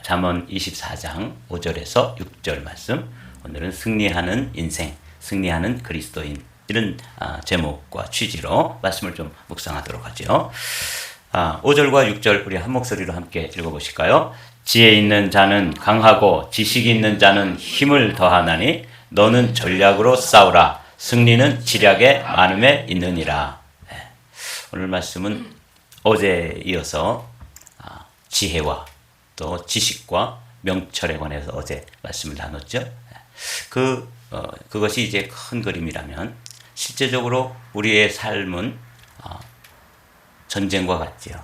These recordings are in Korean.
잠언 24장 5절에서 6절 말씀. 오늘은 승리하는 인생, 승리하는 그리스도인, 이런 제목과 취지로 말씀을 좀 묵상하도록 하죠. 5절과 6절 우리 한 목소리로 함께 읽어보실까요? 지혜 있는 자는 강하고 지식이 있는 자는 힘을 더하나니 너는 전략으로 싸우라. 승리는 지략의 많음에 있느니라. 오늘 말씀은 어제에 이어서 지혜와 또 지식과 명철에 관해서 어제 말씀을 나눴죠. 그것이 이제 큰 그림이라면 실제적으로 우리의 삶은 전쟁과 같지요.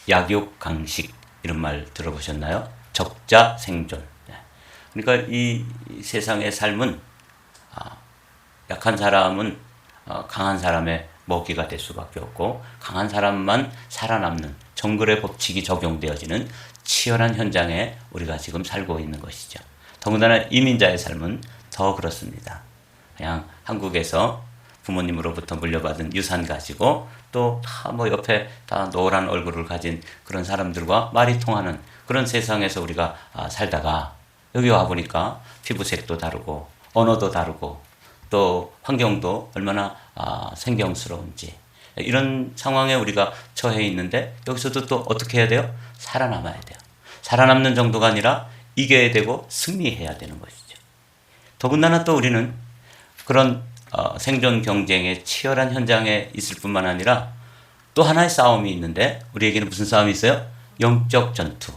약육강식 이런 말 들어보셨나요? 적자 생존. 그러니까 이 세상의 삶은 약한 사람은 강한 사람의 먹이가 될 수밖에 없고 강한 사람만 살아남는 정글의 법칙이 적용되어지는 치열한 현장에 우리가 지금 살고 있는 것이죠. 더군다나 이민자의 삶은 더 그렇습니다. 그냥 한국에서 부모님으로부터 물려받은 유산 가지고 또 다 옆에 다 노란 얼굴을 가진 그런 사람들과 말이 통하는 그런 세상에서 우리가 살다가 여기 와보니까 피부색도 다르고 언어도 다르고 또 환경도 얼마나 생경스러운지 이런 상황에 우리가 처해 있는데 여기서도 또 어떻게 해야 돼요? 살아남아야 돼요. 살아남는 정도가 아니라 이겨야 되고 승리해야 되는 것이죠. 더군다나 또 우리는 그런 생존 경쟁의 치열한 현장에 있을 뿐만 아니라 또 하나의 싸움이 있는데 우리에게는 무슨 싸움이 있어요? 영적 전투,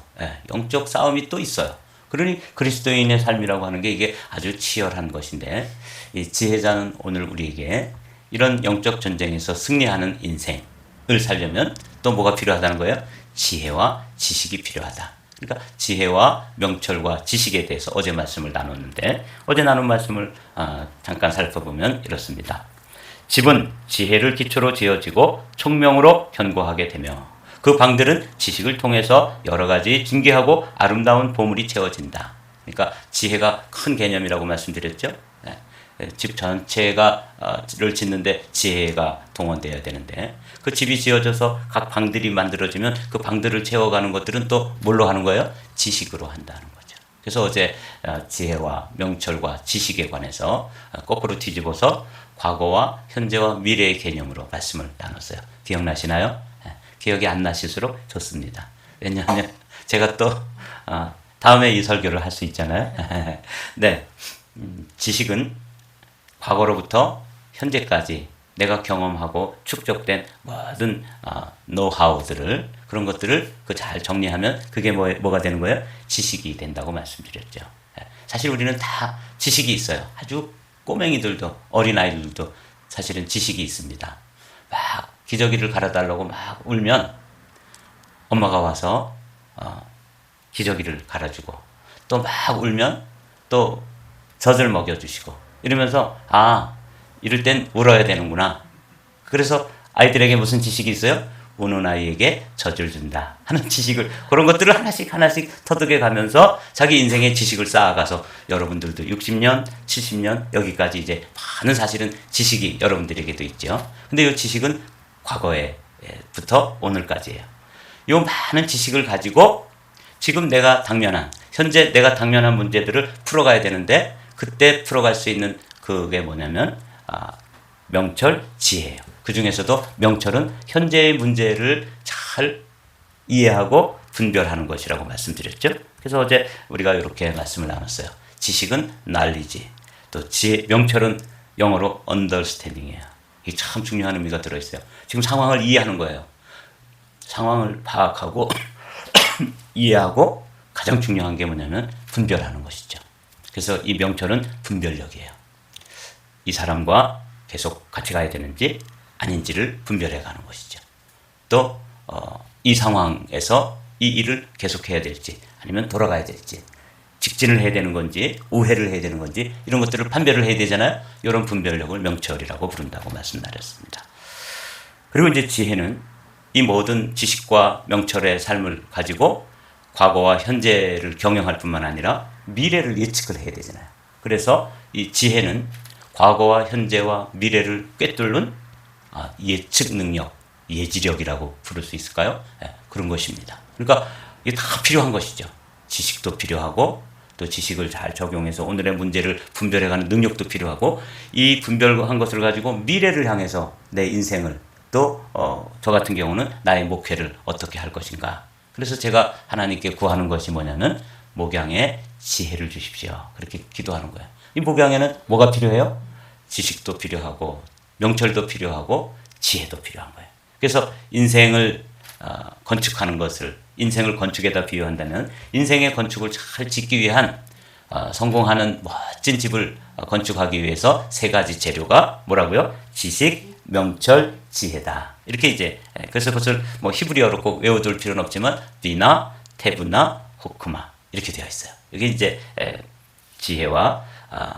영적 싸움이 또 있어요. 그러니 그리스도인의 삶이라고 하는 게 이게 아주 치열한 것인데 이 지혜자는 오늘 우리에게 이런 영적 전쟁에서 승리하는 인생을 살려면 또 뭐가 필요하다는 거예요? 지혜와 지식이 필요하다. 그러니까 지혜와 명철과 지식에 대해서 어제 말씀을 나눴는데 어제 나눈 말씀을 잠깐 살펴보면 이렇습니다. 집은 지혜를 기초로 지어지고 총명으로 견고하게 되며 그 방들은 지식을 통해서 여러 가지 진귀하고 아름다운 보물이 채워진다. 그러니까 지혜가 큰 개념이라고 말씀드렸죠. 집 전체를 짓는데 지혜가 동원되어야 되는데 그 집이 지어져서 각 방들이 만들어지면 그 방들을 채워가는 것들은 또 뭘로 하는 거예요? 지식으로 한다는 거죠. 그래서 어제 지혜와 명철과 지식에 관해서 거꾸로 뒤집어서 과거와 현재와 미래의 개념으로 말씀을 나눴어요. 기억나시나요? 기억이 안 나실수록 좋습니다. 왜냐하면 제가 또 다음에 이 설교를 할 수 있잖아요. 네, 지식은 과거로부터 현재까지 내가 경험하고 축적된 모든 노하우들을 그런 것들을 잘 정리하면 그게 뭐가 되는 거예요? 지식이 된다고 말씀드렸죠. 사실 우리는 다 지식이 있어요. 아주 꼬맹이들도 어린아이들도 사실은 지식이 있습니다. 막 기저귀를 갈아달라고 막 울면 엄마가 와서 기저귀를 갈아주고 또 막 울면 또 젖을 먹여주시고 이러면서 이럴 땐 울어야 되는구나. 그래서 아이들에게 무슨 지식이 있어요? 우는 아이에게 젖을 준다 하는 지식을 그런 것들을 하나씩 터득해 가면서 자기 인생의 지식을 쌓아가서 여러분들도 60년, 70년 여기까지 이제 많은 사실은 지식이 여러분들에게도 있죠. 근데 이 지식은 과거에부터 오늘까지예요. 이 많은 지식을 가지고 지금 현재 내가 당면한 문제들을 풀어가야 되는데 그때 풀어갈 수 있는 그게 뭐냐면 명철, 지혜예요. 그 중에서도 명철은 현재의 문제를 잘 이해하고 분별하는 것이라고 말씀드렸죠. 그래서 어제 우리가 이렇게 말씀을 나눴어요. 지식은 knowledge, 또 명철은 영어로 understanding이에요. 이게 참 중요한 의미가 들어있어요. 지금 상황을 이해하는 거예요. 상황을 파악하고 이해하고 가장 중요한 게 뭐냐면 분별하는 것이죠. 그래서 이 명철은 분별력이에요. 이 사람과 계속 같이 가야 되는지 아닌지를 분별해 가는 것이죠. 또 이 상황에서 이 일을 계속해야 될지 아니면 돌아가야 될지 직진을 해야 되는 건지 우회를 해야 되는 건지 이런 것들을 판별을 해야 되잖아요. 이런 분별력을 명철이라고 부른다고 말씀드렸습니다. 그리고 이제 지혜는 이 모든 지식과 명철의 삶을 가지고 과거와 현재를 경영할 뿐만 아니라 미래를 예측을 해야 되잖아요. 그래서 이 지혜는 과거와 현재와 미래를 꿰뚫는 예측 능력, 예지력이라고 부를 수 있을까요? 그런 것입니다. 그러니까 이게 다 필요한 것이죠. 지식도 필요하고 또 지식을 잘 적용해서 오늘의 문제를 분별해가는 능력도 필요하고 이 분별한 것을 가지고 미래를 향해서 내 인생을 또 저 같은 경우는 나의 목회를 어떻게 할 것인가. 그래서 제가 하나님께 구하는 것이 뭐냐면 목양에 지혜를 주십시오. 그렇게 기도하는 거예요. 이 목양에는 뭐가 필요해요? 지식도 필요하고 명철도 필요하고 지혜도 필요한 거예요. 그래서 인생을 건축하는 것을 인생을 건축에다 비유한다면 인생의 건축을 잘 짓기 위한 성공하는 멋진 집을 건축하기 위해서 세 가지 재료가 뭐라고요? 지식, 명철, 지혜다. 이렇게 이제 그래서 그것을 뭐 히브리어로 꼭 외워둘 필요는 없지만 비나, 테브나, 호크마 이렇게 되어 있어요. 이게 이제 지혜와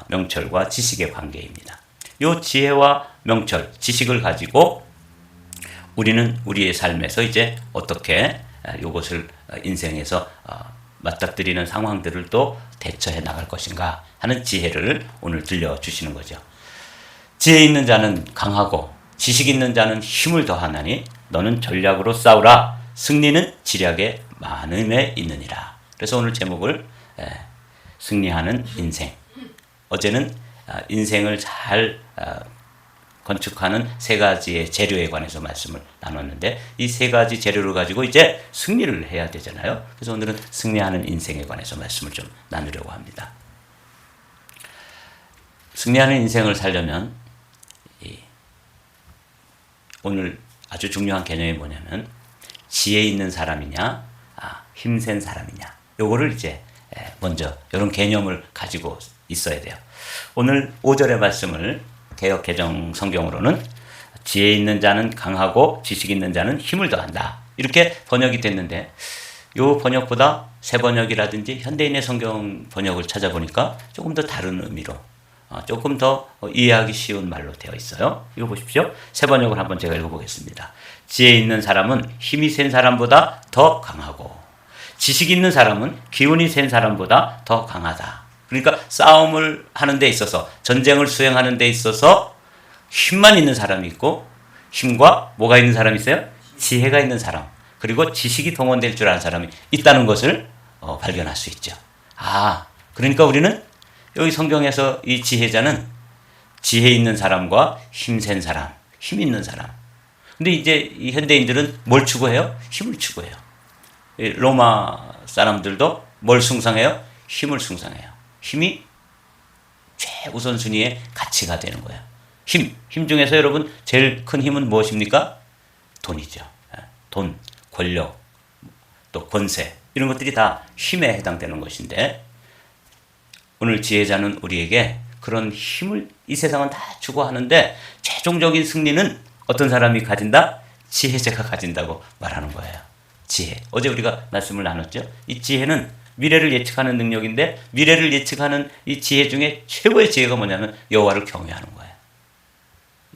명철과 지식의 관계입니다. 이 지혜와 명철, 지식을 가지고 우리는 우리의 삶에서 이제 어떻게 이것을 인생에서 맞닥뜨리는 상황들을 또 대처해 나갈 것인가 하는 지혜를 오늘 들려주시는 거죠. 지혜 있는 자는 강하고 지식 있는 자는 힘을 더하나니 너는 전략으로 싸우라. 승리는 지략에 많음에 있느니라. 그래서 오늘 제목을 승리하는 인생. 어제는 인생을 잘 건축하는 세 가지의 재료에 관해서 말씀을 나눴는데 이 세 가지 재료를 가지고 이제 승리를 해야 되잖아요. 그래서 오늘은 승리하는 인생에 관해서 말씀을 좀 나누려고 합니다. 승리하는 인생을 살려면 오늘 아주 중요한 개념이 뭐냐면 지혜 있는 사람이냐 힘센 사람이냐 요거를 이제 먼저 이런 개념을 가지고 있어야 돼요. 오늘 5절의 말씀을 개역 개정 성경으로는 지혜 있는 자는 강하고 지식 있는 자는 힘을 더한다. 이렇게 번역이 됐는데 이 번역보다 새 번역이라든지 현대인의 성경 번역을 찾아보니까 조금 더 다른 의미로 조금 더 이해하기 쉬운 말로 되어 있어요. 이거 보십시오. 새 번역을 한번 제가 읽어보겠습니다. 지혜 있는 사람은 힘이 센 사람보다 더 강하고 지식 있는 사람은 기운이 센 사람보다 더 강하다. 그러니까 싸움을 하는 데 있어서 전쟁을 수행하는 데 있어서 힘만 있는 사람이 있고 힘과 뭐가 있는 사람이 있어요? 지혜가 있는 사람 그리고 지식이 동원될 줄 아는 사람이 있다는 것을 발견할 수 있죠. 그러니까 우리는 여기 성경에서 이 지혜자는 지혜 있는 사람과 힘센 사람, 힘 있는 사람. 근데 이제 이 현대인들은 뭘 추구해요? 힘을 추구해요. 로마 사람들도 뭘 숭상해요? 힘을 숭상해요. 힘이 최우선순위의 가치가 되는 거예요. 힘 중에서 여러분 제일 큰 힘은 무엇입니까? 돈이죠. 돈, 권력, 또 권세 이런 것들이 다 힘에 해당되는 것인데 오늘 지혜자는 우리에게 그런 힘을 이 세상은 다 추구하는데 최종적인 승리는 어떤 사람이 가진다? 지혜자가 가진다고 말하는 거예요. 지혜. 어제 우리가 말씀을 나눴죠. 이 지혜는 미래를 예측하는 능력인데 미래를 예측하는 이 지혜 중에 최고의 지혜가 뭐냐면 여호와를 경외하는 거예요.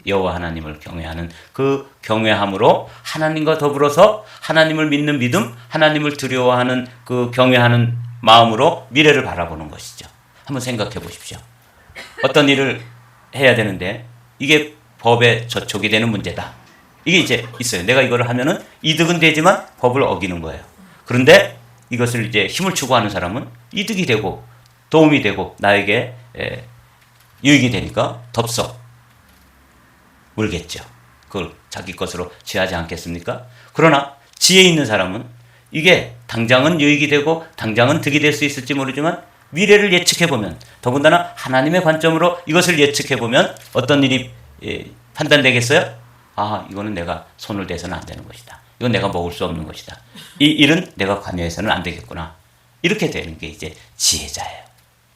여호와 하나님을 경외하는 그 경외함으로 하나님과 더불어서 하나님을 믿는 믿음, 하나님을 두려워하는 그 경외하는 마음으로 미래를 바라보는 것이죠. 한번 생각해 보십시오. 어떤 일을 해야 되는데 이게 법에 저촉이 되는 문제다. 이게 이제 있어요. 내가 이거를 하면은 이득은 되지만 법을 어기는 거예요. 그런데 이것을 이제 힘을 추구하는 사람은 이득이 되고 도움이 되고 나에게 유익이 되니까 덥석 물겠죠. 그걸 자기 것으로 취하지 않겠습니까? 그러나 지혜 있는 사람은 이게 당장은 유익이 되고 당장은 득이 될 수 있을지 모르지만 미래를 예측해보면 더군다나 하나님의 관점으로 이것을 예측해보면 어떤 일이 판단되겠어요? 이거는 내가 손을 대서는 안 되는 것이다. 이건 내가 먹을 수 없는 것이다. 이 일은 내가 관여해서는 안 되겠구나. 이렇게 되는 게 이제 지혜자예요.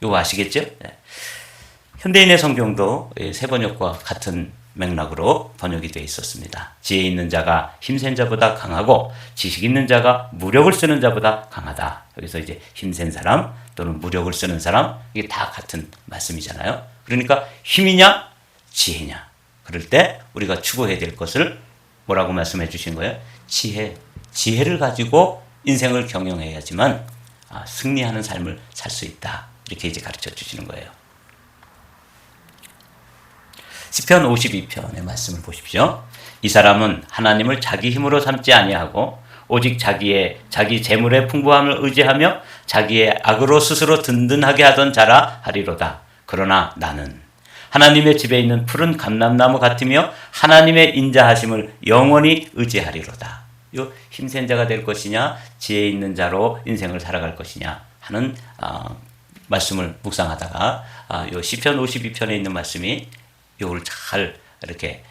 이거 아시겠죠? 네. 현대인의 성경도 새 번역과 같은 맥락으로 번역이 되어 있었습니다. 지혜 있는 자가 힘센 자보다 강하고 지식 있는 자가 무력을 쓰는 자보다 강하다. 여기서 이제 힘센 사람 또는 무력을 쓰는 사람 이게 다 같은 말씀이잖아요. 그러니까 힘이냐 지혜냐. 그럴 때 우리가 추구해야 될 것을 뭐라고 말씀해 주신 거예요? 지혜를 가지고 인생을 경영해야지만 승리하는 삶을 살 수 있다. 이렇게 이제 가르쳐 주시는 거예요. 시편 52편의 말씀을 보십시오. 이 사람은 하나님을 자기 힘으로 삼지 아니하고 오직 자기 재물의 풍부함을 의지하며 자기의 악으로 스스로 든든하게 하던 자라 하리로다. 그러나 나는 하나님의 집에 있는 푸른 감람나무 같으며 하나님의 인자하심을 영원히 의지하리로다. 요 힘센 자가 될 것이냐, 지혜 있는 자로 인생을 살아갈 것이냐 하는 말씀을 묵상하다가 요 시편 52편에 있는 말씀이 요걸 잘 이렇게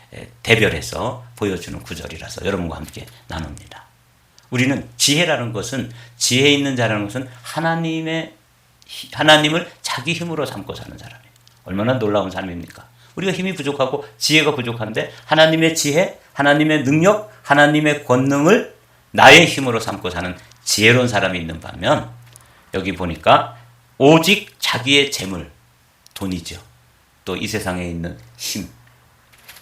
대별해서 보여주는 구절이라서 여러분과 함께 나눕니다. 우리는 지혜라는 것은, 지혜 있는 자라는 것은 하나님을 자기 힘으로 삼고 사는 사람이에요. 얼마나 놀라운 삶입니까? 우리가 힘이 부족하고 지혜가 부족한데 하나님의 지혜, 하나님의 능력, 하나님의 권능을 나의 힘으로 삼고 사는 지혜로운 사람이 있는 반면 여기 보니까 오직 자기의 재물, 돈이죠. 또 이 세상에 있는 힘,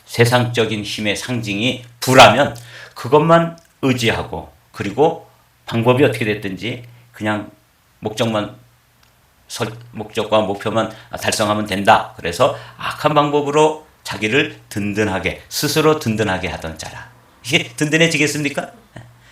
세상적인 힘의 상징이 부라면 그것만 의지하고, 그리고 방법이 어떻게 됐든지 그냥 목적과 목표만 달성하면 된다. 그래서 악한 방법으로 자기를 든든하게, 스스로 든든하게 하던 자라. 이게 든든해지겠습니까?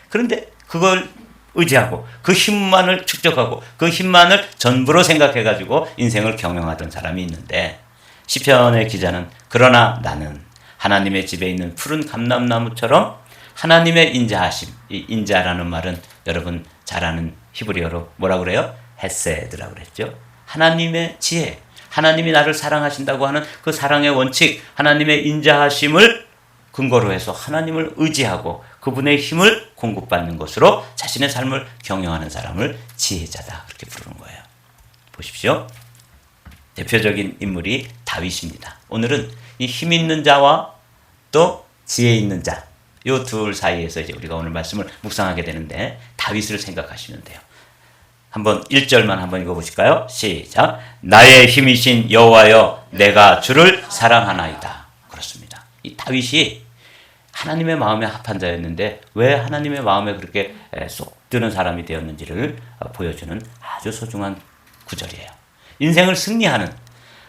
그런데 그걸 의지하고 그 힘만을 축적하고 그 힘만을 전부로 생각해가지고 인생을 경영하던 사람이 있는데, 시편의 기자는 그러나 나는 하나님의 집에 있는 푸른 감람나무처럼 하나님의 인자하심, 이 인자라는 말은 여러분 잘 아는 히브리어로 뭐라 그래요? 헤세드라고 그랬죠. 하나님의 지혜, 하나님이 나를 사랑하신다고 하는 그 사랑의 원칙, 하나님의 인자하심을 근거로 해서 하나님을 의지하고 그분의 힘을 공급받는 것으로 자신의 삶을 경영하는 사람을 지혜자다, 그렇게 부르는 거예요. 보십시오. 대표적인 인물이 다윗입니다. 오늘은 이 힘 있는 자와 또 지혜 있는 자, 이 둘 사이에서 이제 우리가 오늘 말씀을 묵상하게 되는데, 다윗을 생각하시면 돼요. 한번 1절만 한번 읽어보실까요? 시작. 나의 힘이신 여호와여, 내가 주를 사랑하나이다. 그렇습니다. 이 다윗이 하나님의 마음에 합한 자였는데 왜 하나님의 마음에 그렇게 쏙 드는 사람이 되었는지를 보여주는 아주 소중한 구절이에요. 인생을 승리하는,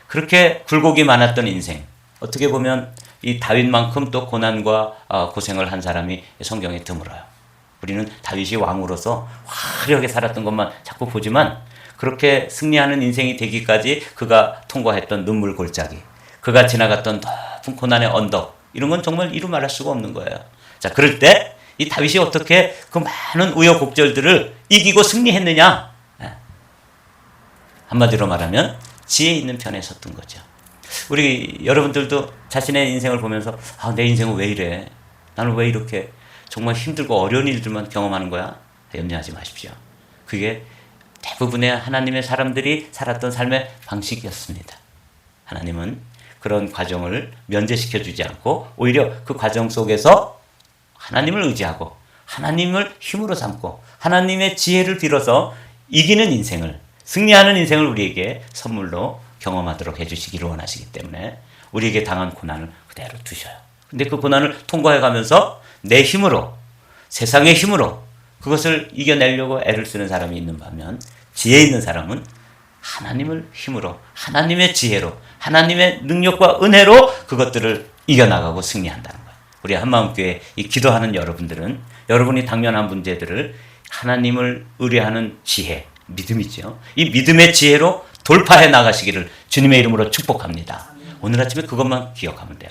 그렇게 굴곡이 많았던 인생, 어떻게 보면 이 다윗만큼 또 고난과 고생을 한 사람이 성경에 드물어요. 우리는 다윗이 왕으로서 화려하게 살았던 것만 자꾸 보지만 그렇게 승리하는 인생이 되기까지 그가 통과했던 눈물 골짜기, 그가 지나갔던 높은 고난의 언덕, 이런 건 정말 이루 말할 수가 없는 거예요. 자, 그럴 때 이 다윗이 어떻게 그 많은 우여곡절들을 이기고 승리했느냐? 한마디로 말하면 지혜 있는 편에 섰던 거죠. 우리 여러분들도 자신의 인생을 보면서 내 인생은 왜 이래? 나는 왜 이렇게 정말 힘들고 어려운 일들만 경험하는 거야? 염려하지 마십시오. 그게 대부분의 하나님의 사람들이 살았던 삶의 방식이었습니다. 하나님은 그런 과정을 면제시켜 주지 않고 오히려 그 과정 속에서 하나님을 의지하고 하나님을 힘으로 삼고 하나님의 지혜를 빌어서 이기는 인생을, 승리하는 인생을 우리에게 선물로 경험하도록 해주시기를 원하시기 때문에 우리에게 당한 고난을 그대로 두셔요. 근데 그 고난을 통과해 가면서 내 힘으로, 세상의 힘으로 그것을 이겨내려고 애를 쓰는 사람이 있는 반면, 지혜 있는 사람은 하나님을 힘으로, 하나님의 지혜로, 하나님의 능력과 은혜로 그것들을 이겨나가고 승리한다는 거예요. 우리 한마음교회 이 기도하는 여러분들은 여러분이 당면한 문제들을 하나님을 의뢰하는 지혜, 믿음이죠. 이 믿음의 지혜로 돌파해 나가시기를 주님의 이름으로 축복합니다. 오늘 아침에 그것만 기억하면 돼요.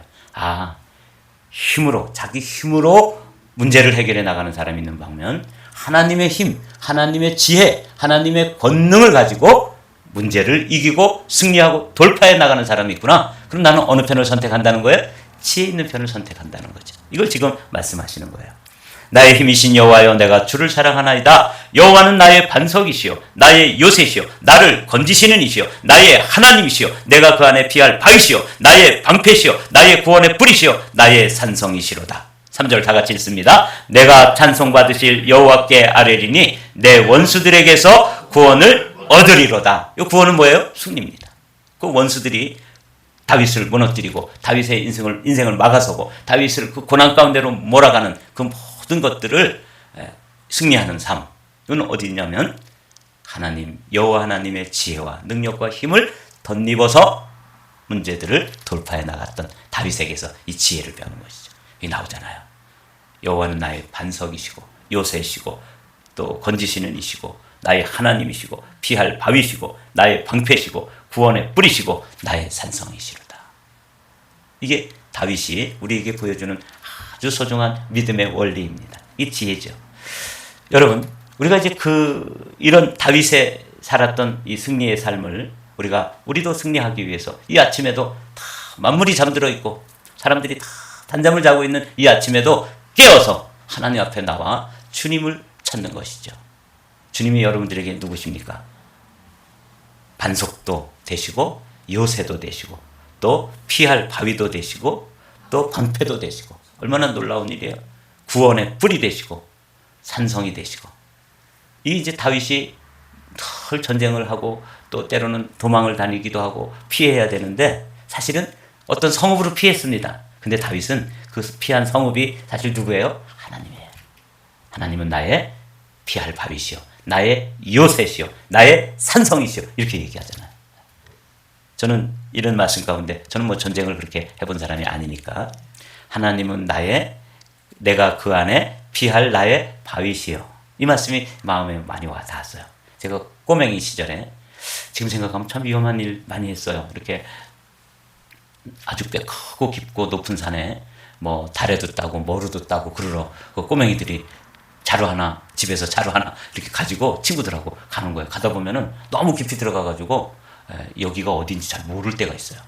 힘으로, 자기 힘으로 문제를 해결해 나가는 사람이 있는 반면 하나님의 힘, 하나님의 지혜, 하나님의 권능을 가지고 문제를 이기고 승리하고 돌파해 나가는 사람이 있구나. 그럼 나는 어느 편을 선택한다는 거예요? 지혜 있는 편을 선택한다는 거죠. 이걸 지금 말씀하시는 거예요. 나의 힘이신 여호와여, 내가 주를 사랑하나이다. 여호와는 나의 반석이시요 나의 요새시요 나를 건지시는 이시요 나의 하나님이시요 내가 그 안에 피할 바위시요 나의 방패시요 나의 구원의 뿌리시요 나의 산성이시로다. 3절 다 같이 읽습니다. 내가 찬송받으실 여호와께 아뢰리니 내 원수들에게서 구원을 얻으리로다. 이 구원은 뭐예요? 승리입니다. 그 원수들이 다윗을 무너뜨리고 다윗의 인생을 막아서고 다윗을 그 고난 가운데로 몰아가는 그 모든 것들을 승리하는 삶. 이건 어디 있냐면 하나님, 여호와 하나님의 지혜와 능력과 힘을 덧입어서 문제들을 돌파해 나갔던 다윗에게서 이 지혜를 배우는 것이죠. 이게 나오잖아요. 여호와는 나의 반석이시고 요새시고 또 건지시는 이시고 나의 하나님이시고 피할 바위시고 나의 방패시고 구원의 뿌리시고 나의 산성이시로다. 이게 다윗이 우리에게 보여주는 아주 소중한 믿음의 원리입니다. 이 지혜죠. 여러분, 우리가 이제 이런 다윗의 살았던 이 승리의 삶을 우리도 승리하기 위해서 이 아침에도 다 만물이 잠들어 있고 사람들이 다 단잠을 자고 있는 이 아침에도 깨어서 하나님 앞에 나와 주님을 찾는 것이죠. 주님이 여러분들에게 누구십니까? 반석도 되시고 요새도 되시고 또 피할 바위도 되시고 또 방패도 되시고 얼마나 놀라운 일이에요. 구원의 뿌리 되시고 산성이 되시고. 이 이제 다윗이 늘 전쟁을 하고 또 때로는 도망을 다니기도 하고 피해야 되는데 사실은 어떤 성읍으로 피했습니다. 근데 다윗은 그 피한 성읍이 사실 누구예요? 하나님이에요. 하나님은 나의 피할 바위시오, 나의 요새시오, 나의 산성이시오, 이렇게 얘기하잖아요. 저는 이런 말씀 가운데, 저는 뭐 전쟁을 그렇게 해본 사람이 아니니까, 하나님은 내가 그 안에 피할 나의 바위시오, 이 말씀이 마음에 많이 와 닿았어요. 제가 꼬맹이 시절에, 지금 생각하면 참 위험한 일 많이 했어요. 이렇게 아주 꽤 크고 깊고 높은 산에 뭐 다래도 따고 머루도 따고 그러러 그 꼬맹이들이 집에서 자루 하나 이렇게 가지고 친구들하고 가는 거예요. 가다 보면은 너무 깊이 들어가가지고 여기가 어딘지 잘 모를 때가 있어요.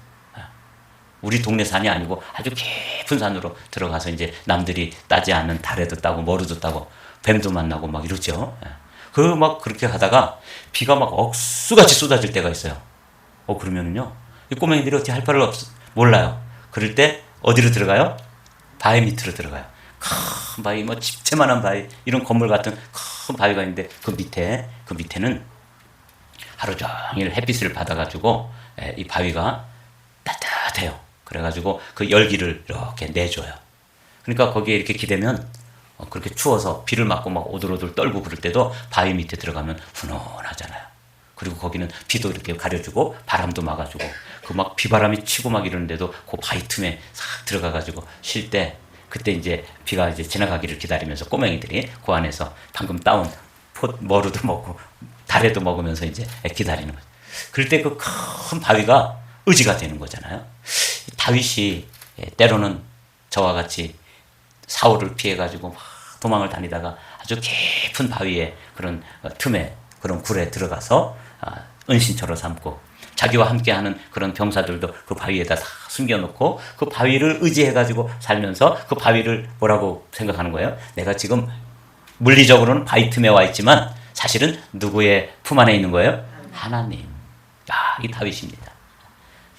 우리 동네 산이 아니고 아주 깊은 산으로 들어가서 이제 남들이 따지 않는 다래도 따고 머루도 따고 뱀도 만나고 막 이러죠. 막 그렇게 하다가 비가 막 억수같이 쏟아질 때가 있어요. 그러면은요, 이 꼬맹이들이 어떻게 할 바를 몰라요. 그럴 때 어디로 들어가요? 바위 밑으로 들어가요. 큰 바위, 뭐 집채만한 바위, 이런 건물 같은 큰 바위가 있는데 그 밑에는 하루 종일 햇빛을 받아가지고 이 바위가 따뜻해요. 그래가지고 그 열기를 이렇게 내줘요. 그러니까 거기에 이렇게 기대면 그렇게 추워서 비를 맞고 막 오돌오돌 떨고 그럴 때도 바위 밑에 들어가면 훈훈하잖아요. 그리고 거기는 비도 이렇게 가려주고 바람도 막아주고 그 막 비바람이 치고 막 이러는데도 그 바위 틈에 싹 들어가가지고 쉴 때, 그때 이제 비가 이제 지나가기를 기다리면서 꼬맹이들이 그 안에서 방금 따온 머루도 먹고 다래도 먹으면서 이제 기다리는 거죠. 그럴 때 그 큰 바위가 의지가 되는 거잖아요. 다윗이 때로는 저와 같이 사울을 피해가지고 막 도망을 다니다가 아주 깊은 바위에 그런 틈에 그런 굴에 들어가서 은신처로 삼고, 자기와 함께하는 그런 병사들도 그 바위에다 다 숨겨놓고 그 바위를 의지해가지고 살면서 그 바위를 뭐라고 생각하는 거예요? 내가 지금 물리적으로는 바위 틈에 와 있지만 사실은 누구의 품 안에 있는 거예요? 하나님. 이 다윗입니다.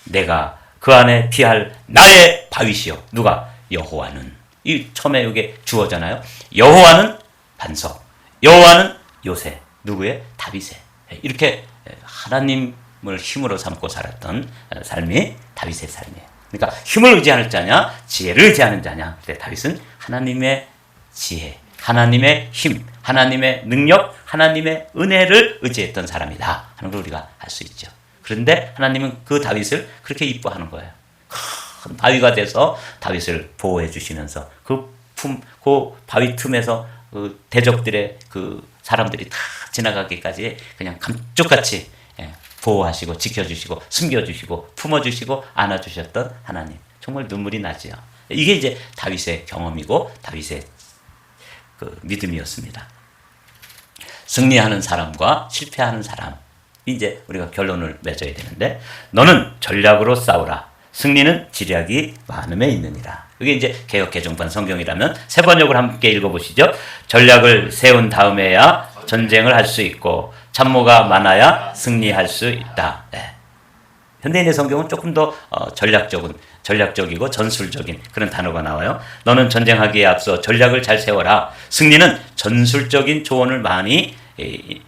내가 그 안에 피할 나의 바위시여. 누가? 여호와는. 이 처음에 이게 주어잖아요. 여호와는 반석, 여호와는 요새. 누구의? 다윗의. 이렇게 하나님을 힘으로 삼고 살았던 삶이 다윗의 삶이에요. 그러니까 힘을 의지하는 자냐, 지혜를 의지하는 자냐. 근데 다윗은 하나님의 지혜, 하나님의 힘, 하나님의 능력, 하나님의 은혜를 의지했던 사람이다 하는 걸 우리가 알 수 있죠. 그런데 하나님은 그 다윗을 그렇게 이뻐하는 거예요. 큰 바위가 돼서 다윗을 보호해 주시면서 그 바위 틈에서 그 대적들의 그 사람들이 다 지나가기까지 그냥 감쪽같이 보호하시고 지켜주시고 숨겨주시고 품어주시고 안아주셨던 하나님. 정말 눈물이 나지요. 이게 이제 다윗의 경험이고 다윗의 그 믿음이었습니다. 승리하는 사람과 실패하는 사람, 이제 우리가 결론을 맺어야 되는데, 너는 전략으로 싸우라. 승리는 지략이 많음에 있느니라. 이게 이제 개역 개정판 성경이라면 세 번역을 함께 읽어보시죠. 전략을 세운 다음에야 전쟁을 할 수 있고 참모가 많아야 승리할 수 있다. 현대인의 성경은 조금 더 전략적이고 전술적인 그런 단어가 나와요. 너는 전쟁하기에 앞서 전략을 잘 세워라. 승리는 전술적인 조언을 많이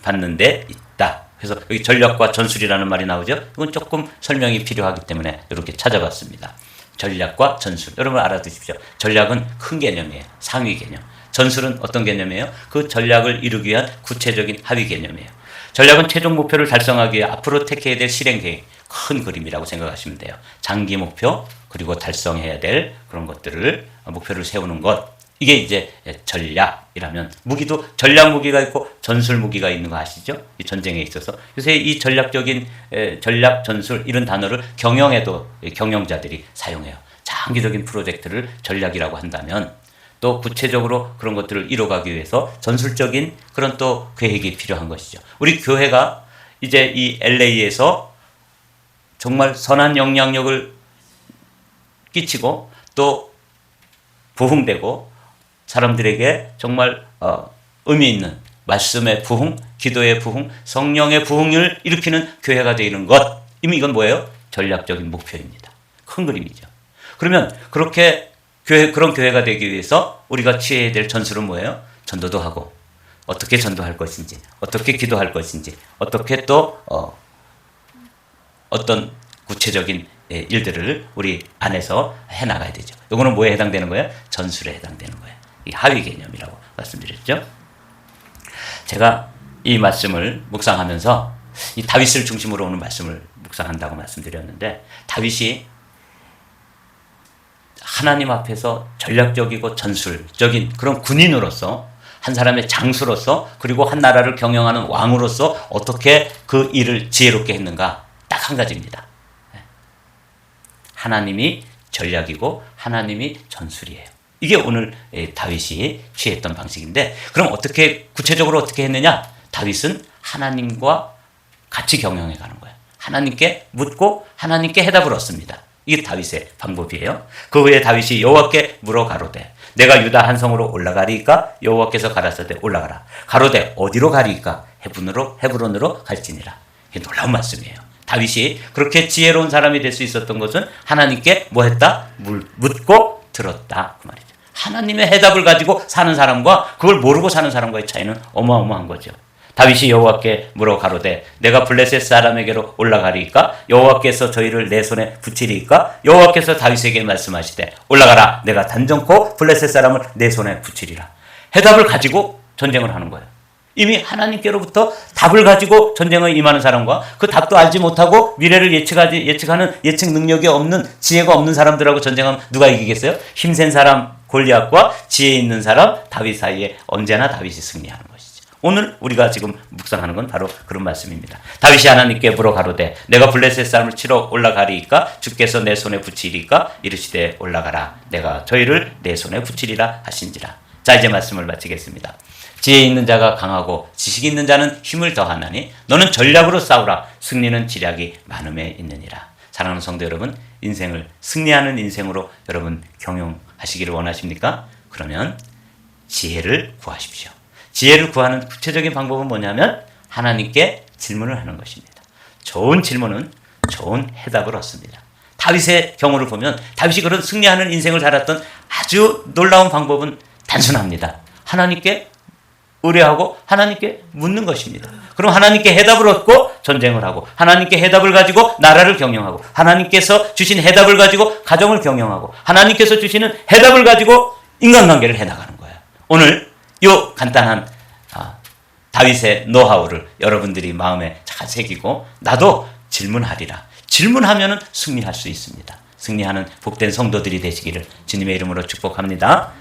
받는 데 있다. 그래서 여기 전략과 전술이라는 말이 나오죠. 이건 조금 설명이 필요하기 때문에 이렇게 찾아봤습니다. 전략과 전술. 여러분 알아두십시오. 전략은 큰 개념이에요. 상위 개념. 전술은 어떤 개념이에요? 그 전략을 이루기 위한 구체적인 하위 개념이에요. 전략은 최종 목표를 달성하기 위해 앞으로 택해야 될 실행 계획, 큰 그림이라고 생각하시면 돼요. 장기 목표, 그리고 달성해야 될 그런 것들을 목표를 세우는 것. 이게 이제 전략이라면, 무기도 전략 무기가 있고 전술 무기가 있는 거 아시죠? 이 전쟁에 있어서 요새 이 전략적인 전략, 전술 이런 단어를 경영에도 경영자들이 사용해요. 장기적인 프로젝트를 전략이라고 한다면 또 구체적으로 그런 것들을 이뤄가기 위해서 전술적인 그런 또 계획이 필요한 것이죠. 우리 교회가 이제 이 LA에서 정말 선한 영향력을 끼치고 또 부흥되고 사람들에게 정말 의미 있는 말씀의 부흥, 기도의 부흥, 성령의 부흥을 일으키는 교회가 되는 것, 이미 이건 뭐예요? 전략적인 목표입니다. 큰 그림이죠. 그러면 그렇게 그런 교회가 되기 위해서 우리가 취해야 될 전술은 뭐예요? 전도도 하고, 어떻게 전도할 것인지, 어떻게 기도할 것인지, 어떻게 또 어떤 구체적인 일들을 우리 안에서 해나가야 되죠. 이거는 뭐에 해당되는 거예요? 전술에 해당되는 거예요. 이 하위 개념이라고 말씀드렸죠. 제가 이 말씀을 묵상하면서 이 다윗을 중심으로 오는 말씀을 묵상한다고 말씀드렸는데, 다윗이 하나님 앞에서 전략적이고 전술적인 그런 군인으로서, 한 사람의 장수로서, 그리고 한 나라를 경영하는 왕으로서 어떻게 그 일을 지혜롭게 했는가, 딱 한 가지입니다. 하나님이 전략이고 하나님이 전술이에요. 이게 오늘 다윗이 취했던 방식인데, 그럼 어떻게 구체적으로 어떻게 했느냐? 다윗은 하나님과 같이 경영해 가는 거예요. 하나님께 묻고 하나님께 해답을 얻습니다. 이게 다윗의 방법이에요. 그 후에 다윗이 여호와께 물어 가로되 내가 유다 한 성으로 올라가리이까? 여호와께서 가라사대 올라가라. 가로되 어디로 가리이까? 헤브론으로 갈지니라. 이게 놀라운 말씀이에요. 다윗이 그렇게 지혜로운 사람이 될 수 있었던 것은 하나님께 뭐 했다? 묻고 들었다, 그 말이죠. 하나님의 해답을 가지고 사는 사람과 그걸 모르고 사는 사람과의 차이는 어마어마한 거죠. 다윗이 여호와께 물어 가로되 내가 블레셋 사람에게로 올라가리이까? 여호와께서 저희를 내 손에 붙이리이까? 여호와께서 다윗에게 말씀하시되 올라가라. 내가 단정코 블레셋 사람을 내 손에 붙이리라. 해답을 가지고 전쟁을 하는 거예요. 이미 하나님께로부터 답을 가지고 전쟁에 임하는 사람과 그 답도 알지 못하고 미래를 예측하는 예측 능력이 없는, 지혜가 없는 사람들하고 전쟁하면 누가 이기겠어요? 힘센 사람 골리앗과 지혜 있는 사람 다윗 사이에 언제나 다윗이 승리하는 것이죠. 오늘 우리가 지금 묵상하는 건 바로 그런 말씀입니다. 다윗이 하나님께 물어 가로되 내가 블레셋 사람을 치러 올라가리이까? 주께서 내 손에 붙이리이까? 이르시되 올라가라. 내가 저희를 내 손에 붙이리라 하신지라. 자, 이제 말씀을 마치겠습니다. 지혜 있는 자가 강하고 지식 있는 자는 힘을 더하나니 너는 전략으로 싸우라. 승리는 지략이 많음에 있느니라. 사랑하는 성도 여러분, 인생을 승리하는 인생으로 여러분 경영하시기를 원하십니까? 그러면 지혜를 구하십시오. 지혜를 구하는 구체적인 방법은 뭐냐면 하나님께 질문을 하는 것입니다. 좋은 질문은 좋은 해답을 얻습니다. 다윗의 경우를 보면 다윗이 그런 승리하는 인생을 살았던 아주 놀라운 방법은 단순합니다. 하나님께 의뢰하고 하나님께 묻는 것입니다. 그럼 하나님께 해답을 얻고 전쟁을 하고, 하나님께 해답을 가지고 나라를 경영하고, 하나님께서 주신 해답을 가지고 가정을 경영하고, 하나님께서 주시는 해답을 가지고 인간관계를 해나가는 거예요. 오늘 이 간단한 다윗의 노하우를 여러분들이 마음에 잘 새기고 나도 질문하리라. 질문하면 승리할 수 있습니다. 승리하는 복된 성도들이 되시기를 주님의 이름으로 축복합니다.